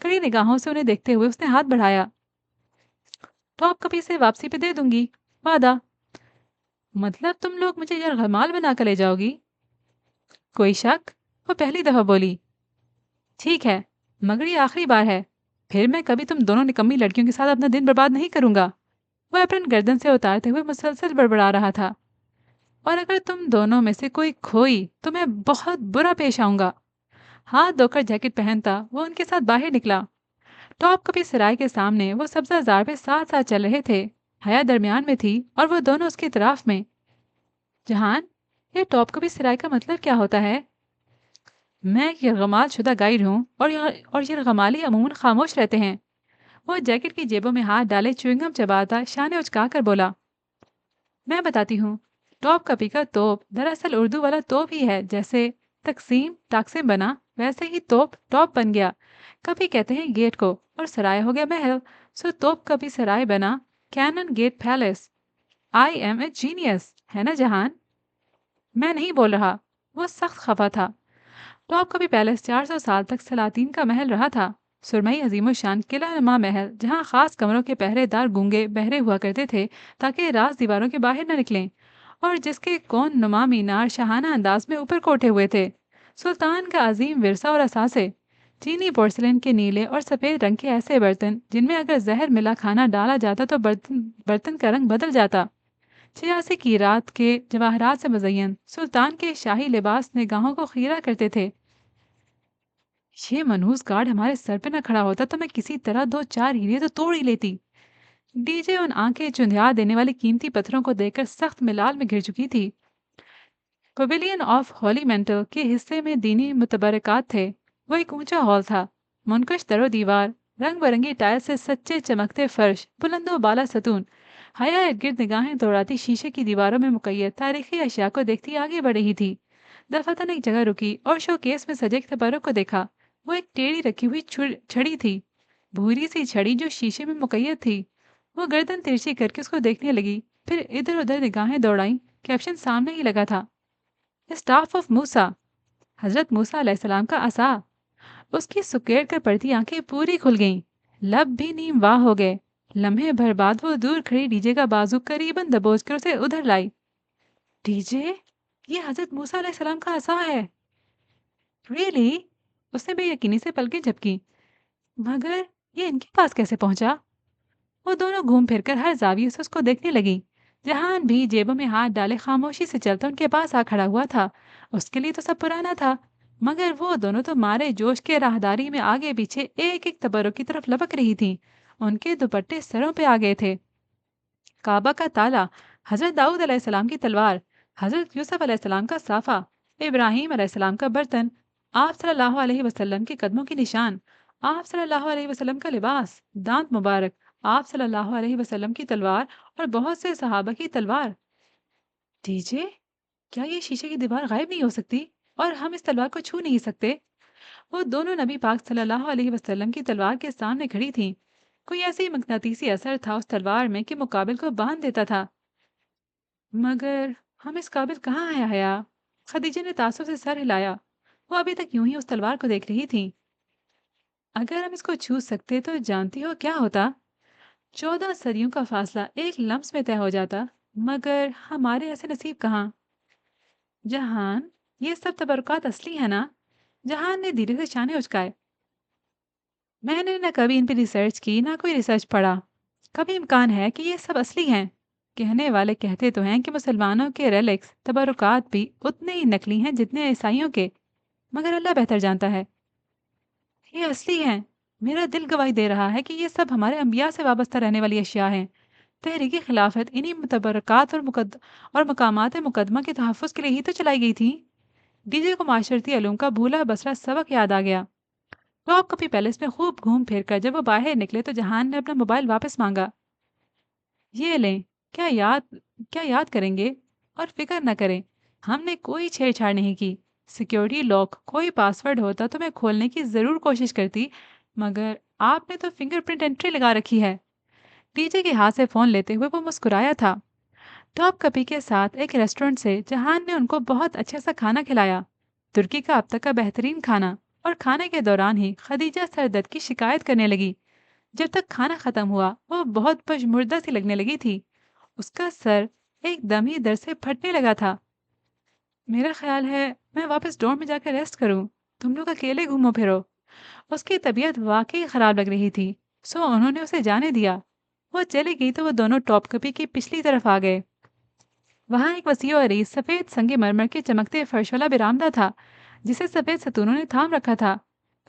कड़ी निगाहों से उन्हें देखते हुए उसने हाथ बढ़ाया। टॉप कभी से वापसी पे दे दूंगी, वादा। मतलब तुम लोग मुझे यरगमाल बना कर ले जाओगी? कोई शक? वो पहली दफा बोली। ठीक है, मगर ये आखिरी बार है। फिर मैं कभी तुम दोनों निकम्मी लड़कियों के साथ अपना दिन बर्बाद नहीं करूंगा। वह अपन गर्दन से उतारते हुए मुसलसल बड़बड़ा रहा था। और अगर तुम दोनों में से कोई खोई तो मैं बहुत बुरा पेश आऊंगा। हाथ धोकर जैकेट पहनता वो उनके साथ बाहर निकला। टॉप कभी सराय के सामने वो सब्जा जार पे साथ साथ चल रहे थे। हया दरमियान में थी और वो दोनों उसकी तरफ में। जहान, ये टॉप कभी सराय का मतलब क्या होता है? मैं एक यरगमाल शुदा गाइड हूँ और यरगमाली अमूमन खामोश रहते हैं। वो जैकेट की जेबों में हाथ डाले च्युइंगम चबाता शाने उचका कर बोला। मैं बताती हूँ। टॉप कपी का तोप दरअसल उर्दू वाला तोप ही है। जैसे तकसीम टाकसीम बना, वैसे ही तोप टॉप बन गया। कभी कहते हैं गेट को, और सराय हो गया महल। सो तोप कभी सराय बना, cannon gate palace. I am a genius, है ना जहान? मैं नहीं बोल रहा। वो सख्त खफा था। टॉप कभी पैलेस 400 साल तक सलातीन का महल रहा था। सुरमई अजीम शान किला नुमा महल, जहाँ खास कमरों के पहरेदार गूंगे बहरे हुआ करते थे ताकि राज दीवारों के बाहर न निकलें, और जिसके कौन नुमा मीनार शाहाना अंदाज में ऊपर कोटे हुए थे। सुल्तान का अजीम विरसा और असासे, चीनी पोर्सिलेन के नीले और सफ़ेद रंग के ऐसे बर्तन जिनमें अगर जहर मिला खाना डाला जाता तो बर्तन बर्तन का रंग बदल जाता। 86 की रात के जवाहरात से मुज़य्यन सुल्तान के शाही लिबास निगाहों को खीरा करते थे। ये मनहूस गार्ड हमारे सर पे न खड़ा होता तो मैं किसी तरह दो चार हीरे तो तोड़ ही लेती। डीजे उन आंखें चुंधिया देने वाले कीमती पत्थरों को देखकर सख्त मिलाल में घिर चुकी थी। पवेलियन ऑफ हॉली मेंटल के हिस्से में दीनी मुतबरकात थे। वो एक ऊंचा हॉल था, मुनकश दरो दीवार, रंग बिरंगी टाइल से सच्चे चमकते फर्श, बुलंदो बाला सतून। हया इर्द गिर्द निगाहें दौड़ाती शीशे की दीवारों में मुकैयद तारीखी अशिया को देखती आगे बढ़ रही थी। दफातन एक जगह रुकी और शोकेस में सजे तबरों को देखा। वो एक टेढ़ी रखी हुई छड़ी थी, भूरी सी छड़ी जो शीशे में मुकैयद थी। वो गर्दन तिरछी करके उसको देखने लगी, फिर इधर उधर निगाहें दौड़ाई। कैप्शन सामने ही लगा था, स्टाफ ऑफ मूसा, हजरत मूसा अलैहिस्सलाम का असा। उसकी सुकेड़ कर पड़ती आंखें पूरी खुल गईं, लब भी नीम वाह हो गए। लम्हे भर बाद वो दूर खड़ी डीजे का बाजू करीबन दबोच कर उसे उधर लाई। डीजे, ये हजरत मूसा अलैहिस्सलाम का असा है। रियली? उसने बेयकीनी से पलकें झपकी। मगर ये इनके पास कैसे पहुंचा? वो दोनों घूम फिरकर हर जाविये से उसको देखने लगी। जहान भी जेबों में हाथ डाले खामोशी से चलता उनके पास आ खड़ा हुआ था। उसके लिए तो सब पुराना था, मगर वो दोनों तो मारे जोश के राहदारी में आगे पीछे एक एक तबरों की तरफ लपक रही थीं। उनके दुपट्टे सरों पे आ गए थे। काबा का ताला, हजरत दाऊद अलैहिस्सलाम की तलवार, हजरत यूसुफ अलैहिस्सलाम का साफा, इब्राहिम अलैहिस्सलाम का बर्तन, आप सल्लल्लाहु अलैहि वसल्लम के कदमों के निशान, आप सल्लल्लाहु अलैहि वसल्लम का लिबास, दांत मुबारक, आप सल्लल्लाहु अलैहि वसल्लम की तलवार और बहुत से सहाबा की तलवार। डीजे, क्या ये शीशे की दीवार गायब नहीं हो सकती और हम इस तलवार को छू नहीं सकते? वो दोनों नबी पाक सल्लल्लाहु अलैहि वसल्लम की तलवार के सामने खड़ी थीं। कोई ऐसी मकनातीसी असर था उस तलवार में कि मुकाबिल को बांध देता था। मगर हम इस काबिल कहाँ हैं हया? खदीजा ने तासुब से सर हिलाया। वो अभी तक यूं ही उस तलवार को देख रही थी। अगर हम इसको छू सकते तो जानती हो क्या होता? 14 सदियों का फासला एक लम्स में तय हो जाता। मगर हमारे ऐसे नसीब कहाँ? जहान, ये सब तबरुकात असली है ना? जहान ने धीरे से शाने उचकाए। मैंने न कभी इन पे रिसर्च की ना कोई रिसर्च पढ़ा। कभी इम्कान है कि ये सब असली हैं? कहने वाले कहते तो हैं कि मुसलमानों के रेलिक्स तबरुकात भी उतने ही नकली हैं जितने ईसाइयों के, मगर अल्लाह बेहतर जानता है। ये असली हैं। मेरा दिल गवाही दे रहा है कि ये सब हमारे अंबिया से वाबस्ता रहने वाली अशिया हैं। तहरीकी खिलाफत इन्हीं तबरक़ात और मकामात मुकदमा के तहफ़्फ़ुज़ के लिए ही तो चलाई गई थी। डीजे को माशरती अलूम का भूला बसरा सबक याद आ गया। टॉप कपी पैलेस में खूब घूम फिर कर जब वो बाहर निकले तो जहान ने अपना मोबाइल वापस मांगा। ये लें, क्या याद क्या याद करेंगे? और फिक्र न करें, हमने कोई छेड़छाड़ नहीं की। सिक्योरिटी लॉक, कोई पासवर्ड होता तो मैं खोलने की ज़रूर कोशिश करती, मगर आपने तो फिंगरप्रिंट एंट्री लगा रखी है। डीजे के हाथ से फ़ोन लेते हुए वो मुस्कुराया था। टॉप कपी के साथ एक रेस्टोरेंट से जहान ने उनको बहुत अच्छा सा खाना खिलाया, तुर्की का अब तक का बेहतरीन खाना। और खाने के दौरान ही खदीजा सर दर्द की शिकायत करने लगी। जब तक खाना खत्म हुआ वो बहुत पशमुर्दा सी लगने लगी थी। उसका सर एकदम ही दर्द से फटने लगा था। मेरा ख्याल है मैं वापस डोर में जाकर रेस्ट करूं, तुम लोग अकेले घूमो फिरो। उसकी तबीयत वाकई खराब लग रही थी, सो उन्होंने उसे जाने दिया। वो चली गई तो वो दोनों टॉप कपी की पिछली तरफ आ गए। वहां एक वसी और अरीज सफेद संगमरमर के चमकते फर्श वाला बरामदा था, जिसे सफेद सतूनों ने थाम रखा था।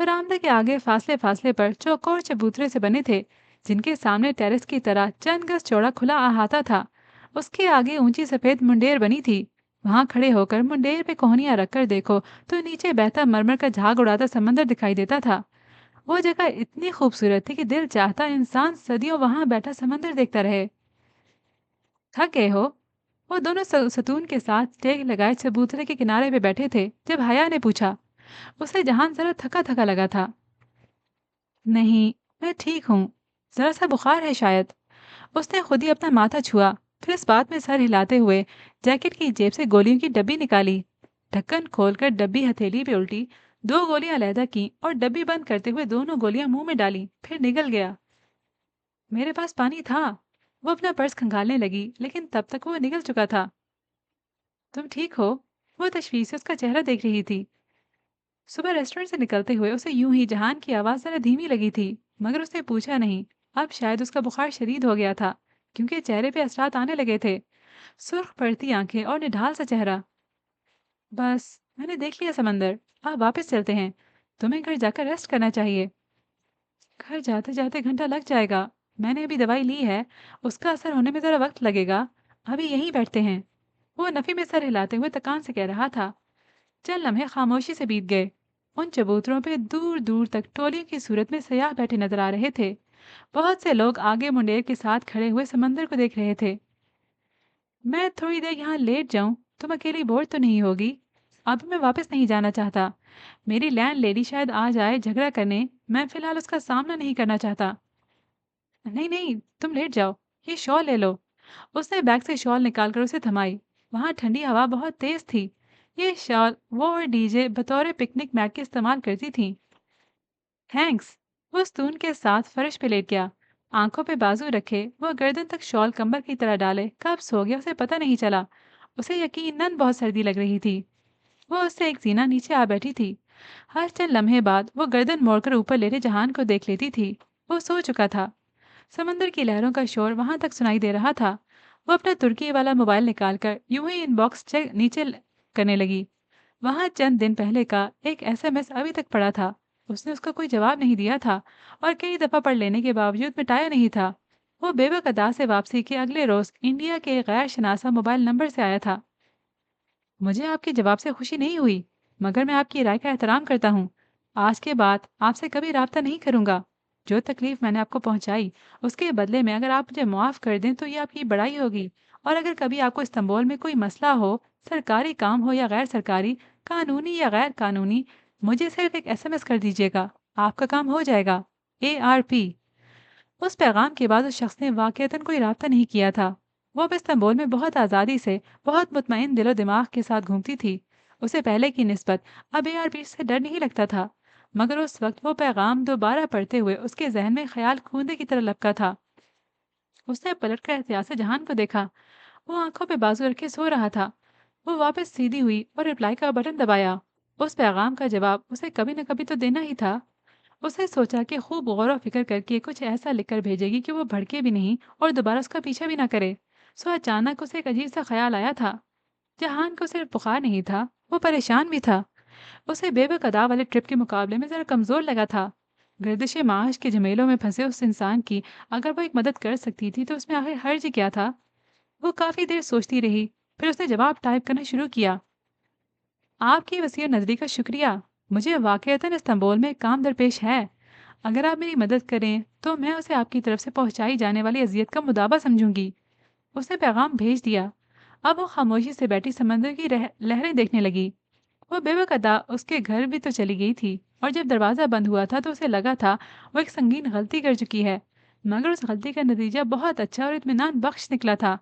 बरामदे के आगे फासले फासले पर चौकोर चबूतरे से बने थे, जिनके सामने टेरेस की तरह चंद गज चौड़ा खुला अहाता था। उसके आगे ऊंची सफेद मुंडेर बनी थी। वहां खड़े होकर मुंडेर पे कोहनियां रखकर देखो तो नीचे बहता मरमर का झाग उड़ाता समंदर दिखाई देता था। वो जगह इतनी खूबसूरत थी कि दिल चाहता इंसान सदियों वहां बैठा समंदर देखता रहे। थक गए हो? वो दोनों सतून के साथ टेक लगाए चबूतरे के किनारे पे बैठे थे जब हया ने पूछा। उसे जहां जरा थका थका लगा था। नहीं, मैं ठीक हूँ, जरा सा बुखार है शायद। उसने खुद ही अपना माथा छुआ, फिर इस बात में सर हिलाते हुए जैकेट की जेब से गोलियों की डब्बी निकाली। ढक्कन खोलकर डब्बी हथेली पे उल्टी 2 गोलियां अलहदा की और डब्बी बंद करते हुए दोनों गोलियां मुंह में डाली, फिर निगल गया। मेरे पास पानी था। वो अपना पर्स खंगालने लगी, लेकिन तब तक वो निगल चुका था। तुम ठीक हो? वो तशवीश से उसका चेहरा देख रही थी। सुबह रेस्टोरेंट से निकलते हुए उसे यूं ही जहान की आवाज़ जरा धीमी लगी थी, मगर उसने पूछा नहीं। अब शायद उसका बुखार शदीद हो गया था, क्योंकि चेहरे पे असरात आने लगे थे। सुर्ख पड़ती आंखें और निढाल सा चेहरा। बस, मैंने देख लिया समंदर। आप वापस चलते हैं। तुम्हें घर जाकर रेस्ट करना चाहिए। घर जाते जाते घंटा लग जाएगा। मैंने अभी दवाई ली है, उसका असर होने में ज़रा वक्त लगेगा। अभी यहीं बैठते हैं। वो नफ़ी में सर हिलाते हुए तकान से कह रहा था। चंद लम्हे खामोशी से बीत गए। उन चबूतरों पे दूर दूर तक टोलियों की सूरत में सयाह बैठे नजर आ रहे थे। बहुत से लोग आगे मुंडेर के साथ खड़े हुए समंदर को देख रहे थे। मैं थोड़ी देर यहाँ लेट जाऊं, तुम अकेली बोर तो नहीं होगी? अब मैं वापस नहीं जाना चाहता। मेरी लैंड लेडी शायद आ जाए झगड़ा करने। मैं फिलहाल उसका सामना नहीं करना चाहता। नहीं नहीं, तुम लेट जाओ। ये शॉल ले लो। उसने बैग से शॉल निकालकर उसे थमाई। वहां ठंडी हवा बहुत तेज थी। ये शॉल वो और डीजे बतौर पिकनिक मैट के इस्तेमाल करती थी। थैंक्स। वो स्तून के साथ फर्श पे लेट गया। आंखों पे बाजू रखे वो गर्दन तक शॉल कंबल की तरह डाले कब सो गया उसे पता नहीं चला। उसे यकीनन बहुत सर्दी लग रही थी। वो उससे एक जीना नीचे आ बैठी थी। हर चंद लम्हे बाद वो गर्दन मोड़कर ऊपर लेटे जहान को देख लेती थी। वो सो चुका था। समंदर की लहरों का शोर वहां तक सुनाई दे रहा था। वो अपना तुर्की वाला मोबाइल निकालकर यूं ही इनबॉक्स चेक करने लगी। वहां चंद दिन पहले का एक एसएमएस अभी तक पड़ा था। उसने उसका कोई जवाब नहीं दिया था और कई दफा पढ़ लेने के बावजूद मिटाया नहीं था। वो बेबक अदा से वापसी के अगले रोज इंडिया के गैर शनासा मोबाइल नंबर से आया था। मुझे आपके जवाब से खुशी नहीं हुई, मगर मैं आपकी राय का एहतराम करता हूँ। आज के बाद आपसे कभी राब्ता नहीं करूँगा। जो तकलीफ मैंने आपको पहुँचाई, उसके बदले में अगर आप मुझे माफ़ कर दें तो ये आपकी बड़ाई होगी। और अगर कभी आपको इस्तांबुल में कोई मसला हो, सरकारी काम हो या गैर सरकारी, कानूनी या गैर कानूनी, मुझे सिर्फ एक एसएमएस कर दीजिएगा। आपका काम हो जाएगा। ARP। उस पैगाम के बाद उस शख्स ने वाकईतन कोई राब्ता नहीं किया था। वो अब इस्तांबुल में बहुत आज़ादी से, बहुत मुतमईन दिलो दिमाग के साथ घूमती थी। उसे पहले की निस्बत अब ARP से डर नहीं लगता था। मगर उस वक्त वो पैगाम दोबारा पढ़ते हुए उसके जहन में ख्याल खूंदे की तरह लपका था। उसने पलट कर एहतियात से जहान को देखा। वो आंखों पे बाजू रखे सो रहा था। वो वापस सीधी हुई और रिप्लाई का बटन दबाया। उस पैगाम का जवाब उसे कभी न कभी तो देना ही था। उसने सोचा कि खूब गौर व फिक्र करके कुछ ऐसा लिखकर भेजेगी कि वो भड़के भी नहीं और दोबारा उसका पीछा भी ना करे। सो अचानक उसे एक अजीब सा ख्याल आया था। जहान को सिर्फ बुखार नहीं था, वो परेशान भी था। उसे बेबक अदा वाले ट्रिप के मुकाबले में जरा कमजोर लगा था। गर्दिश माश के झमेलों में फंसे उस इंसान की अगर वो एक मदद कर सकती थी तो उसमें आखिर हर्ज क्या था? वो काफी देर सोचती रही। फिर उसने जवाब टाइप करना शुरू किया। आपकी वसीयत नज़री का शुक्रिया। मुझे वाक़ईतन इस्तांबुल में काम दरपेश है। अगर आप मेरी मदद करें तो मैं उसे आपकी तरफ से पहुंचाई जाने वाली अजियत का मुदाबा समझूंगी। उसने पैगाम भेज दिया। अब वो खामोशी से बैठी समंदर की लहरें देखने लगी। वो बेवकदा उसके घर भी तो चली गई थी और जब दरवाज़ा बंद हुआ था तो उसे लगा था वो एक संगीन गलती कर चुकी है। मगर उस गलती का नतीजा बहुत अच्छा और इत्मीनान बख्श निकला था।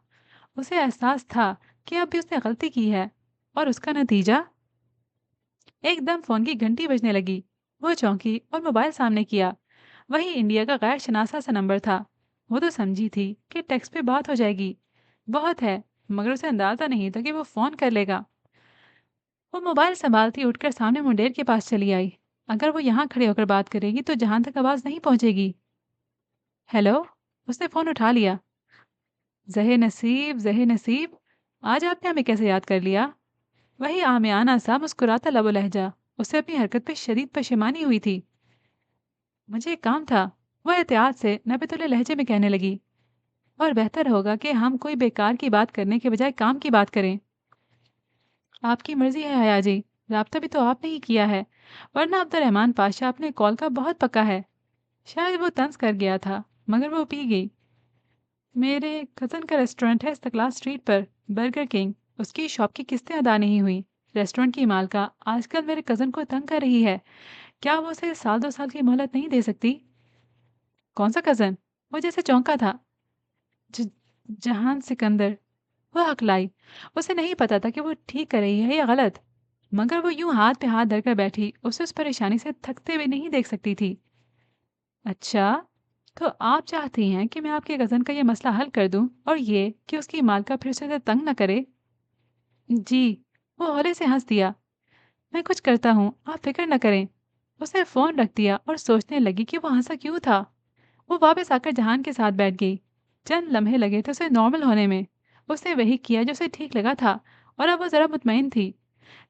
उसे एहसास था कि अब भी उसने गलती की है। और उसका नतीजा? एकदम फोन की घंटी बजने लगी। वो चौंकी और मोबाइल सामने किया। वही इंडिया का गैर शनासा सा नंबर था। वो तो समझी थी कि टेक्स्ट पे बात हो जाएगी। बहुत है, मगर उसे अंदाजा नहीं था कि वो फोन कर लेगा। वो मोबाइल संभालती उठकर सामने मुंडेर के पास चली आई। अगर वो यहाँ खड़े होकर बात करेगी तो जहां तक आवाज नहीं पहुंचेगी। हेलो। उसने फोन उठा लिया। जहे नसीब, जहे नसीब। आज आपने हमें कैसे याद कर लिया? वही आमियाना सा मुस्कुराता लबो लहजा। उसे अपनी हरकत पे शदीद पशेमानी हुई थी। मुझे एक काम था। वह एहतियात से नबेतुले लहजे में कहने लगी। और बेहतर होगा कि हम कोई बेकार की बात करने के बजाय काम की बात करें। आपकी मर्जी है हया जी। राब्ता भी तो आपने ही किया है। वरना अब्दुर्रहमान पाशा अपने कॉल का बहुत पक्का है। शायद वो तंज कर गया था, मगर वो पी गई। मेरे कज़न का रेस्टोरेंट है इस्तकलाल स्ट्रीट पर, बर्गर किंग। उसकी शॉप की किस्तें अदा नहीं हुई। रेस्टोरेंट की मालका आजकल मेरे कज़न को तंग कर रही है। क्या वो उसे साल 2 साल की मोहलत नहीं दे सकती? कौन सा कज़न? वो जैसे चौंका था। ज जहान सिकंदर। वो हकलाई। उसे नहीं पता था कि वो ठीक कर रही है या गलत। मगर वो यूं हाथ पे हाथ धरकर बैठी, उसे उस परेशानी से थकते हुए नहीं देख सकती थी। अच्छा, तो आप चाहती हैं कि मैं आपके कज़न का ये मसला हल कर दूं और ये कि उसकी मालका फिर से उसे तंग न करे? जी, वो हौले से हंस दिया। मैं कुछ करता हूँ, आप फिक्र न करें। उसने फ़ोन रख दिया और सोचने लगी कि वो हंसा क्यों था। वो वापस आकर जहान के साथ बैठ गई। चंद लम्हे लगे थे उसे नॉर्मल होने में। उसने वही किया जो उसे ठीक लगा था और अब वो ज़रा मुतमईन थी।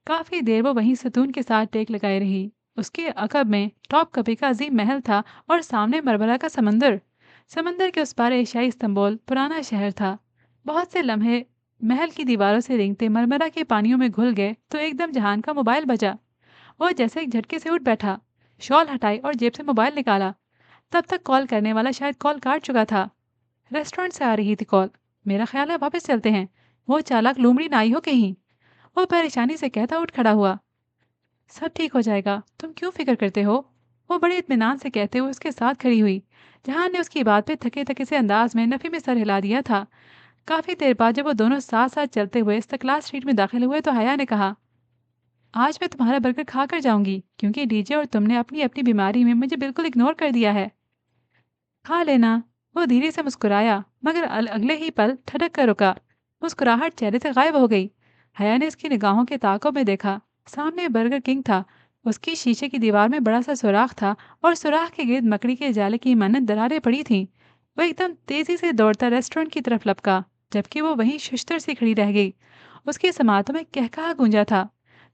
काफ़ी देर वो वहीं सुकून के साथ टेक लगाए रही। उसके अकब में टॉप कपी का अजीम महल था और सामने मरमरा का समंदर। समंदर के उस पार एशियाई इस्तांबुल पुराना शहर था। बहुत से लम्हे महल की दीवारों से रेंगते मरमरा के पानियों में घुल गए तो एकदम जहान का मोबाइल बजा। वो जैसे एक झटके से उठ बैठा, शॉल हटाई और जेब से मोबाइल निकाला। तब तक कॉल करने वाला शायद कॉल काट चुका था। रेस्टोरेंट से आ रही थी कॉल। मेरा ख्याल है वापस चलते हैं। वो चालाक लोमड़ी ना आई हो कहीं। वो परेशानी से कहता उठ खड़ा हुआ। सब ठीक हो जाएगा, तुम क्यों फिक्र करते हो? वो बड़े इत्मीनान से कहते हुए उसके साथ खड़ी हुई। जहान ने उसकी बात पे थके थके से अंदाज में नफी में सर हिला दिया था। काफी देर बाद जब वो दोनों साथ साथ चलते हुए इस्तकलाल स्ट्रीट में दाखिल हुए तो हया ने कहा, आज मैं तुम्हारा बर्गर खा कर जाऊंगी क्योंकि डीजे और तुमने अपनी अपनी बीमारी में मुझे बिल्कुल इग्नोर कर दिया है। खा लेना। वो धीरे से मुस्कुराया मगर अगले ही पल ठटक कर रुका। मुस्कुराहट चेहरे से गायब हो गई। हया ने उसकी निगाहों के ताकों में देखा। सामने बर्गर किंग था। उसकी शीशे की दीवार में बड़ा सा सुराख था और सुराख के गिर्द मकड़ी के जाले की मानद दरारें पड़ी थीं। वो एकदम तेजी से दौड़ता रेस्टोरेंट की तरफ लपका, जबकि वो वहीं शुश्तर सी खड़ी रह गई। उसके समातों में कहकहा गूंजा था।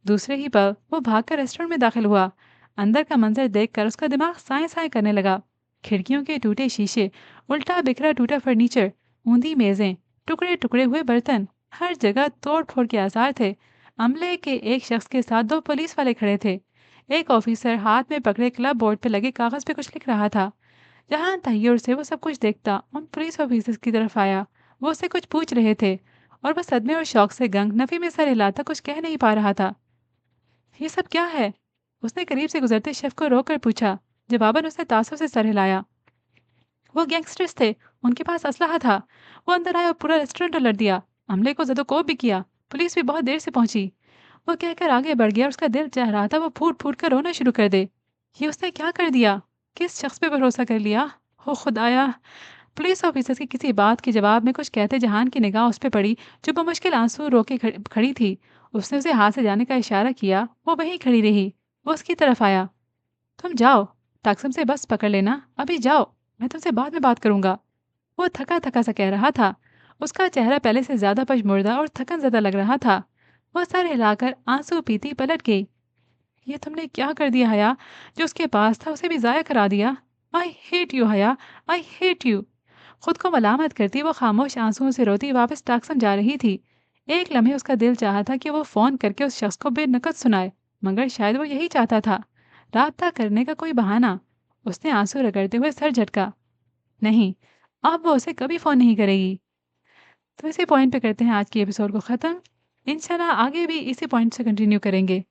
दूसरे ही पल वो भागकर रेस्टोरेंट में दाखिल हुआ। अंदर का मंजर देखकर उसका दिमाग साए साए करने लगा। खिड़कियों के टूटे शीशे, उल्टा बिखरा टूटा फर्नीचर, ऊंधी मेजें, टुकड़े टुकड़े हुए बर्तन, हर जगह तोड़ फोड़ के आसार थे। अमले के एक शख्स के साथ दो पुलिस वाले खड़े थे। एक ऑफिसर हाथ में पकड़े क्लब बोर्ड पर लगे कागज पे कुछ लिख रहा था। जहां तहैयुर से वो सब कुछ देखता उन पुलिस ऑफिसर्स की तरफ आया। वो उससे कुछ पूछ रहे थे और वह सदमे और शौक से गंग नफी में सर हिलाता कुछ कह नहीं पा रहा था। ये सब क्या है? उसने करीब से गुजरते शेफ को रोक कर पूछा। जवाबन उसने तासुब से सर हिलाया। वो गैंगस्टर्स थे। उनके पास असलहा था। वो अंदर आए और पूरा रेस्टोरेंट उलट दिया। अमले को जदोकोब भी किया। पुलिस भी बहुत देर से पहुंची। वो कहकर आगे बढ़ गया और उसका दिल चाह रहा था वो फूट फूट कर रोना शुरू कर दे। ये उसने क्या कर दिया? किस शख्स पे भरोसा कर लिया? हो खुदाया! पुलिस ऑफिसर्स की किसी बात के जवाब में कुछ कहते जहान की निगाह उस पे पड़ी, जो बमुश्किल आंसू रोके खड़ी थी। उसने उसे हाथ से जाने का इशारा किया। वो वहीं खड़ी रही। वो उसकी तरफ आया। तुम जाओ, टैक्सम से बस पकड़ लेना, अभी जाओ, मैं तुमसे बाद में बात करूंगा। वो थका-थका सा कह रहा था। उसका चेहरा पहले से ज़्यादा पशमुर्दा और थकन-ज़दा लग रहा था। वो सर हिलाकर आंसू पीती पलट गई। ये तुमने क्या कर दिया हया? जो उसके पास था उसे भी ज़ाया करा दिया। आई हेट यू हया, आई हेट यू। खुद को मलामत करती वो खामोश आंसुओं से रोती वापस टाक्सम जा रही थी। एक लम्हे उसका दिल चाहा था कि वो फ़ोन करके उस शख्स को बेनकद सुनाए, मगर शायद वो यही चाहता था, राब्ता करने का कोई बहाना। उसने आंसू रगड़ते हुए सर झटका। नहीं, अब वो उसे कभी फ़ोन नहीं करेगी। तो इसी पॉइंट पे करते हैं आज की एपिसोड को ख़त्म। इंशाल्लाह आगे भी इसी पॉइंट से कंटिन्यू करेंगे।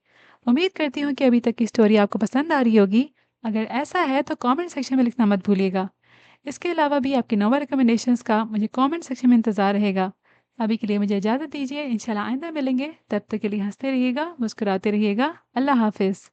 उम्मीद करती हूँ कि अभी तक की स्टोरी आपको पसंद आ रही होगी। अगर ऐसा है तो कमेंट सेक्शन में लिखना मत भूलिएगा। इसके अलावा भी आपकी नोवेल रिकमेंडेशंस का मुझे कमेंट सेक्शन में इंतज़ार रहेगा। अभी के लिए मुझे इजाज़त दीजिए। इंशाल्लाह आइंदा मिलेंगे। तब तक के लिए हँसते रहिएगा, मुस्कुराते रहिएगा। अल्लाह हाफ़िज़।